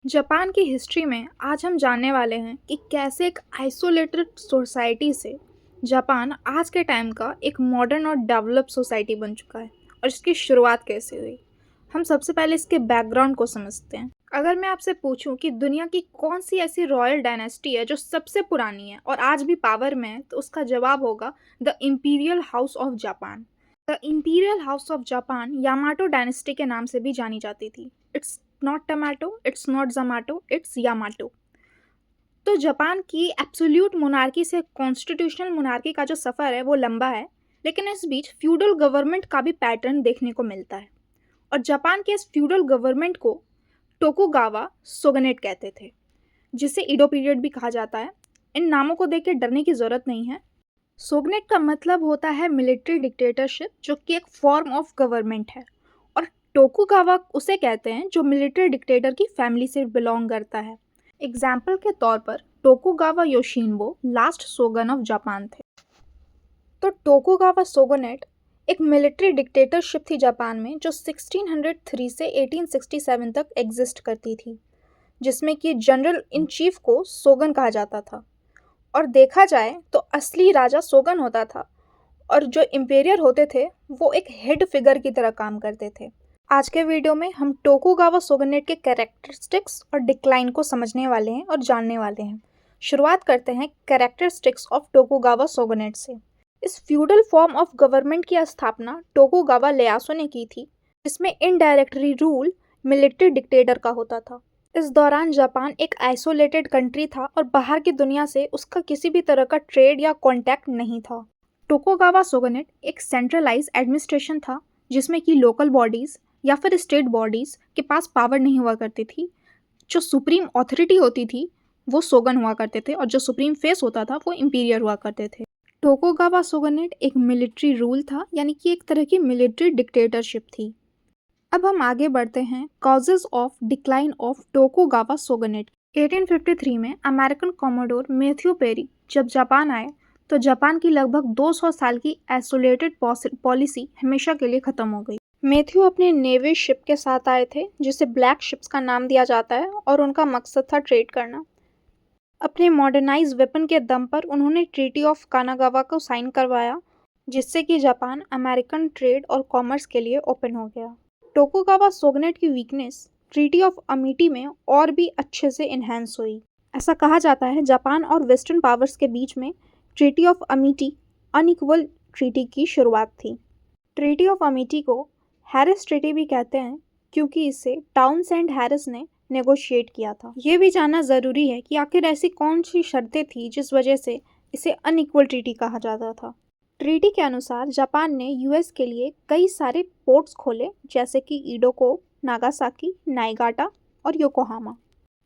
Japan की history में आज हम जानने वाले हैं कि कैसे एक आइसोलेटेड सोसाइटी से जापान आज के टाइम का एक मॉडर्न और डेवलप सोसाइटी बन चुका है और इसकी शुरुआत कैसे हुई। हम सबसे पहले इसके बैकग्राउंड को समझते हैं। अगर मैं आपसे पूछूं कि दुनिया की कौन सी ऐसी रॉयल डायनेस्टी है जो सबसे पुरानी है और आज भी पावर में है, तो उसका जवाब होगा the imperial house of Japan. The imperial house of Japan Yamato dynasty के नाम से भी जानी जाती थी। It's not tomato, it's not Zomato, it's Yamato. तो जापान की एब्सोल्यूट मोनार्की से कॉन्स्टिट्यूशनल मोनार्की का जो सफ़र है वो लंबा है, लेकिन इस बीच फ्यूडल गवर्नमेंट का भी पैटर्न देखने को मिलता है। और जापान के इस फ्यूडल गवर्नमेंट को टोकुगावा सोगनेट कहते थे, जिसे ईडो पीरियड भी कहा जाता है। इन नामों को देख के डरने की ज़रूरत नहीं है। सोगनेट का मतलब होता है मिलिट्री डिक्टेटरशिप, जो कि एक फॉर्म ऑफ गवर्नमेंट है। और टोकुगावा उसे कहते हैं जो मिलिट्री डिक्टेटर की फैमिली से बिलोंग करता है। एग्जाम्पल के तौर पर टोकुगावा योशिनबो लास्ट सोगन ऑफ जापान थे। तो टोकुगावा सोगोनेट एक मिलिट्री डिक्टेटरशिप थी जापान में, जो 1603 से 1867 तक एग्जिस्ट करती थी, जिसमें कि जनरल इन चीफ को सोगन कहा जाता था। और देखा जाए तो असली राजा सोगन होता था और जो इम्पेरियर होते थे वो एक हेड फिगर की तरह काम करते थे। आज के वीडियो में हम टोकुगावा सोगनेट के कैरेक्टरिस्टिक्स और डिक्लाइन को समझने वाले हैं और जानने वाले हैं। शुरुआत करते हैं कैरेक्टरिस्टिक्स ऑफ टोकुगावा सोगनेट से। इस फ्यूडल फॉर्म ऑफ गवर्नमेंट की स्थापना टोकुगावा लेयासु ने की थी, जिसमें इनडायरेक्टली रूल मिलिट्री डिक्टेटर का होता था। इस दौरान जापान एक आइसोलेटेड कंट्री था और बाहर की दुनिया से उसका किसी भी तरह का ट्रेड या कॉन्टैक्ट नहीं था। टोकुगावा सोगनेट एक सेंट्रलाइज एडमिनिस्ट्रेशन था, जिसमें कि लोकल बॉडीज़ या फिर स्टेट बॉडीज़ के पास पावर नहीं हुआ करती थी। जो सुप्रीम अथॉरिटी होती थी वो सोगन हुआ करते थे और जो सुप्रीम फेस होता था वो इंपीरियर हुआ करते थे। टोकुगावा सोगनेट एक मिलिट्री रूल था, यानी कि एक तरह की मिलिट्री डिक्टेटरशिप थी। अब हम आगे बढ़ते हैं causes of decline of Tokugawa shogunate. 1853 में अमेरिकन कॉमोडोर मैथ्यू पेरी जब जापान आए तो जापान की लगभग 200 साल की आइसोलेटेड पॉलिसी हमेशा के लिए ख़त्म हो गई। मैथ्यू अपने नेवी शिप के साथ आए थे, जिसे ब्लैक शिप्स का नाम दिया जाता है, और उनका मकसद था ट्रेड करना। अपने मॉडर्नाइज वेपन के दम पर उन्होंने ट्रीटी ऑफ कानागावा को साइन करवाया, जिससे कि जापान अमेरिकन ट्रेड और कॉमर्स के लिए ओपन हो गया। टोकुगावा सोगनेट की वीकनेस ट्रीटी ऑफ अमिटी में और भी अच्छे से इन्हेंस हुई। ऐसा कहा जाता है जापान और वेस्टर्न पावर्स के बीच में treaty of Amity unequal treaty की शुरुआत थी। ट्रीटी ऑफ अमिटी को हैरिस ट्रीटी भी कहते हैं, क्योंकि इसे टाउनसेंड हैरिस ने नेगोशिएट किया था। ये भी जानना ज़रूरी है कि आखिर ऐसी कौन सी शर्तें थी जिस वजह से इसे अनइक्वल ट्रीटी कहा जाता था। ट्रीटी के अनुसार जापान ने यूएस के लिए कई सारे पोर्ट्स खोले, जैसे कि इडोको, नागासाकी, नाइगाटा और योकोहामा,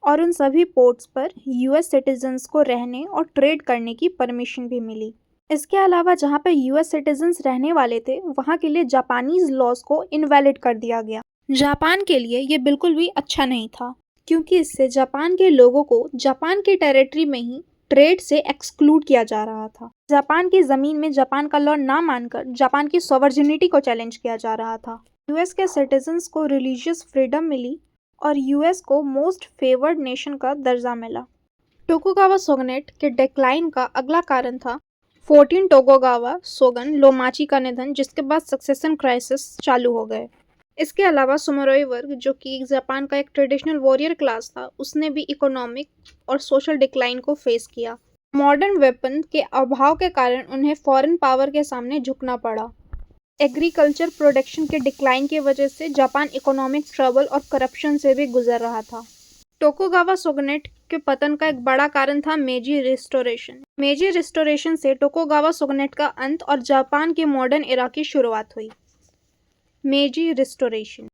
और उन सभी पोर्ट्स पर यूएस सिटीजन्स को रहने और ट्रेड करने की परमिशन भी मिली। इसके अलावा जहाँ पे यूएस सिटीजन्स रहने वाले थे वहाँ के लिए जापानीज लॉज को इनवैलिड कर दिया गया। जापान के लिए ये बिल्कुल भी अच्छा नहीं था, क्योंकि इससे जापान के लोगों को जापान की टेरिटरी में ही ट्रेड से एक्सक्लूड किया जा रहा था। जापान की ज़मीन में जापान का लॉ ना मानकर जापान की सॉवरेनिटी को चैलेंज किया जा रहा था। यूएस के सिटीजन्स को रिलीजियस फ्रीडम मिली और यूएस को मोस्ट फेवर्ड नेशन का दर्जा मिला। टोकुगावा सोगनेट के डिक्लाइन का अगला कारण था 14 टोकुगावा सोगन लोमाची का निधन, जिसके बाद सक्सेशन क्राइसिस चालू हो गए। इसके अलावा सुमोरोई वर्ग, जो कि जापान का एक ट्रेडिशनल वॉरियर क्लास था, उसने भी इकोनॉमिक और सोशल डिक्लाइन को फेस किया। मॉडर्न वेपन के अभाव के कारण उन्हें फॉरेन पावर के सामने झुकना पड़ा। एग्रीकल्चर प्रोडक्शन के डिक्लाइन की वजह से जापान इकोनॉमिक ट्रबल और करप्शन से भी गुजर रहा था। टोकुगावा सोगनेट के पतन का एक बड़ा कारण था मेजी रिस्टोरेशन। मेजी रिस्टोरेशन से टोकुगावा सोगनेट का अंत और जापान के मॉडर्न एरा की शुरुआत हुई। मेजी रिस्टोरेशन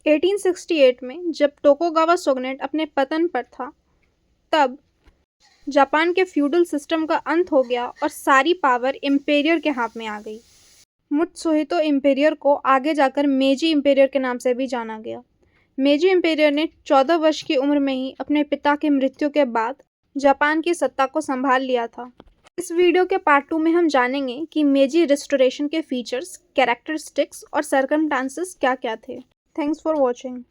1868 में जब टोकुगावा सोगनेट अपने पतन पर था, तब जापान के फ्यूडल सिस्टम का अंत हो गया और सारी पावर इम्पेरियर के हाथ में आ गई। मुत्सुहितो इम्पेरियर को आगे जाकर मेजी इम्पेरियर के नाम से भी जाना गया। मेजी इम्पेरियर ने 14 वर्ष की उम्र में ही अपने पिता की मृत्यु के बाद जापान की सत्ता को संभाल लिया था। इस वीडियो के पार्ट 2 में हम जानेंगे कि मेजी रिस्टोरेशन के फीचर्स, कैरेक्टरिस्टिक्स और सर्कमस्टांसेस क्या क्या थे। Thanks for watching.